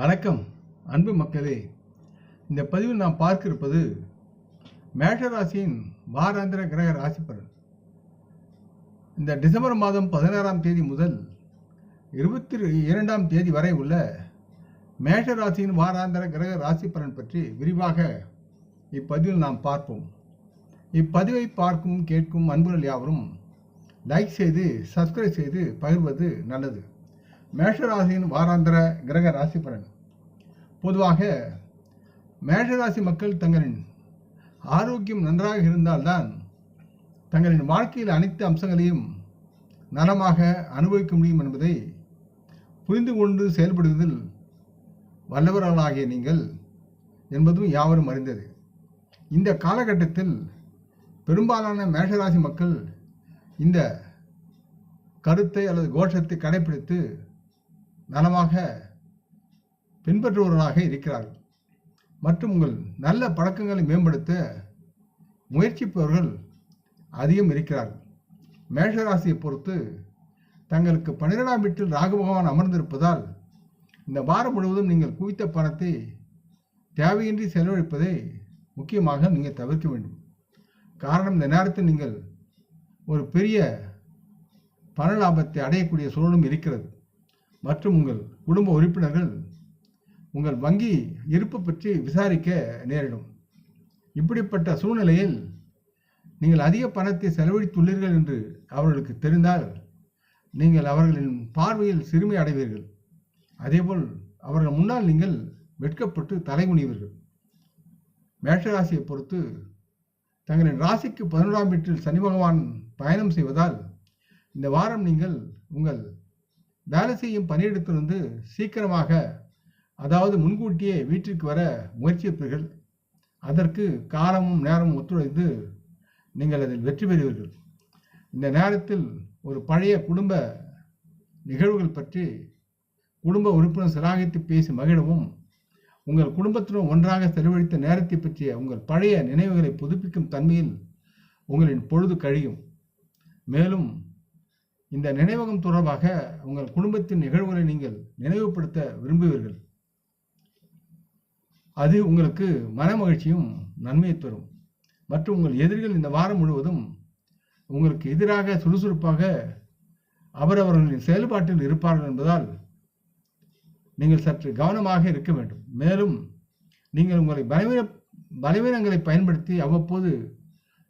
வணக்கம் அன்பு மக்களே. இந்த பதிவில் நாம் பார்க்க இருப்பது மேஷராசியின் வாராந்திர கிரக ராசி பலன். இந்த டிசம்பர் மாதம் 16ஆம் தேதி முதல் 22ஆம் தேதி வரை உள்ள மேஷராசியின் வாராந்திர கிரக ராசி பலன் பற்றி விரிவாக இப்பதிவில் நாம் பார்ப்போம். இப்பதிவை பார்க்கும் கேட்கும் அன்புகள் யாவரும் லைக் செய்து சப்ஸ்கிரைப் செய்து பகிர்வது நல்லது. மேஷராசியின் வாராந்திர கிரக ராசி பலன். பொதுவாக மேஷராசி மக்கள் தங்களின் ஆரோக்கியம் நன்றாக இருந்தால்தான் தங்களின் வாழ்க்கையில் அனைத்து அம்சங்களையும் நலமாக அனுபவிக்க முடியும் என்பதை புரிந்து கொண்டு செயல்படுவதில் வல்லவர்களாகிய நீங்கள் என்பதும் யாவரும் அறிந்தது. இந்த காலகட்டத்தில் பெரும்பாலான மேஷராசி மக்கள் இந்த கருத்தை அல்லது கோஷத்தை கடைபிடித்து நலமாக பின்பற்றுபவர்களாக இருக்கிறார்கள். மற்றும் உங்கள் நல்ல பழக்கங்களை மேம்படுத்த முயற்சிப்பவர்கள் அதிகம் இருக்கிறார்கள். மேஷராசியை பொறுத்து தங்களுக்கு 12ஆம் வீட்டில் ராகு பகவான் அமர்ந்திருப்பதால் இந்த வாரம் முழுவதும் நீங்கள் குவித்த பணத்தை தேவையின்றி செலவழிப்பதை முக்கியமாக நீங்கள் தவிர்க்க வேண்டும். காரணம், இந்த நேரத்தில் நீங்கள் ஒரு பெரிய பண லாபத்தை அடையக்கூடிய சூழலும் இருக்கிறது. மற்றும் உங்கள் குடும்ப உறுப்பினர்கள் உங்கள் வங்கி இருப்பு பற்றி விசாரிக்க நேரிடும். இப்படிப்பட்ட சூழ்நிலையில் நீங்கள் அதிக பணத்தை செலவழித்துள்ளீர்கள் என்று அவர்களுக்கு தெரிந்தால் நீங்கள் அவர்களின் பார்வையில் சிறுமை அடைவீர்கள். அதேபோல் அவர்கள் முன்னால் நீங்கள் வெட்கப்பட்டு தலைகுனிவீர்கள். மேஷராசியை பொறுத்து தங்களின் ராசிக்கு 11ஆம் வீட்டில் சனி பகவான் பயணம் செய்வதால் இந்த வாரம் நீங்கள் உங்கள் வேலை செய்யும் பணியிடத்திலிருந்து சீக்கிரமாக, அதாவது முன்கூட்டியே வீட்டிற்கு வர முயற்சிப்பீர்கள். அதற்கு காலமும் நேரமும் ஒத்துழைத்து நீங்கள் அதில் வெற்றி பெறுவீர்கள். இந்த நேரத்தில் ஒரு பழைய குடும்ப நிகழ்வுகள் பற்றி குடும்ப உறுப்பினர் சிலாகித்து பேசி மகிழவும், உங்கள் குடும்பத்துடன் ஒன்றாக செலவழித்த நேரத்தை பற்றிய உங்கள் பழைய நினைவுகளை புதுப்பிக்கும் தன்மையில் உங்களின் பொழுது கழியும். மேலும் இந்த நினைவகம் தொடர்பாக உங்கள் குடும்பத்தின் நிகழ்வுகளை நீங்கள் நினைவுபடுத்த விரும்புவீர்கள். அது உங்களுக்கு மன மகிழ்ச்சியும் நன்மையை தரும். மற்றும் உங்கள் எதிரிகள் இந்த வாரம் முழுவதும் உங்களுக்கு எதிராக சுறுசுறுப்பாக அவரவர்களின் செயல்பாட்டில் இருப்பார்கள் என்பதால் நீங்கள் சற்று கவனமாக இருக்க வேண்டும். மேலும் நீங்கள் உங்களை பலவீனங்களை பயன்படுத்தி அவ்வப்போது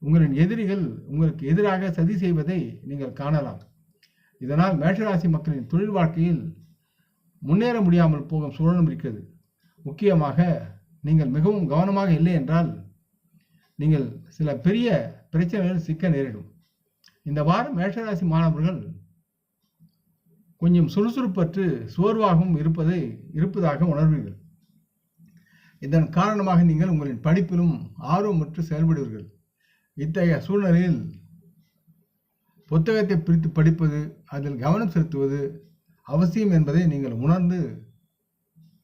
உங்களின் எதிரிகள் உங்களுக்கு எதிராக சதி செய்வதை நீங்கள் காணலாம். இதனால் மேஷராசி மக்களின் தொழில் வாழ்க்கையில் முன்னேற முடியாமல் போகும் சூழலும் இருக்கிறது. முக்கியமாக நீங்கள் மிகவும் கவனமாக இல்லை என்றால் நீங்கள் சில பெரிய பிரச்சனைகள் சிக்க நேரிடும். இந்த வாரம் மேஷராசி மாணவர்கள் கொஞ்சம் சுறுசுறுப்பற்று சோர்வாகவும் இருப்பதாக உணர்வீர்கள். இதன் காரணமாக நீங்கள் உங்களின் படிப்பிலும் ஆர்வமற்று செயல்படுவீர்கள். இத்தகைய சூழ்நிலையில் புத்தகத்தை பிரித்து படிப்பது, அதில் கவனம் செலுத்துவது அவசியம் என்பதை நீங்கள் உணர்ந்து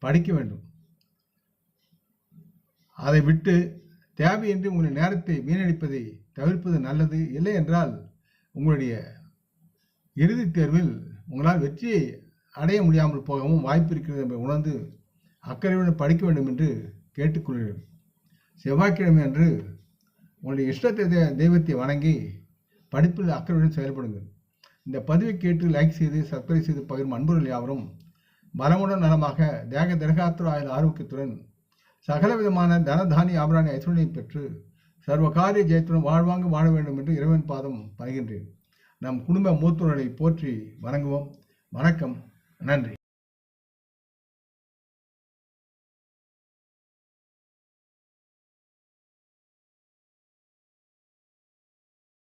படிக்க வேண்டும். அதை விட்டு தேவையின்றி உங்களின் நேரத்தை வீணடிப்பதை தவிர்ப்பது நல்லது. இல்லை என்றால் உங்களுடைய இறுதித் தேர்வில் உங்களால் வெற்றியை அடைய முடியாமல் போகவும் வாய்ப்பு இருக்கிறது என்பதை உணர்ந்து அக்கறையுடன் படிக்க வேண்டும் என்று கேட்டுக்கொள்கிறேன். செவ்வாய்க்கிழமை அன்று உங்களுடைய இஷ்ட தெய்வத்தை வணங்கி படிப்பில் அக்கறையுடன் செயல்படுங்கள். இந்த பதிவை கேட்டு லைக் செய்து சப்ஸ்கிரைப் செய்து பகிரும் அன்புகள் யாவரும் பலமுடன் நலமாக தேக திரகாத்திர ஆயுள் ஆரோக்கியத்துடன் சகல விதமான தனதானிய ஆபராணி ஐஸ்வர்யை பெற்று சர்வகாரிய ஜெயத்துடன் வாழ்வாங்க வாழ வேண்டும் என்று இறைவன் பாதம் பணிகின்றேன். நம் குடும்ப மூத்தோர்களை போற்றி வணங்குவோம். வணக்கம், நன்றி.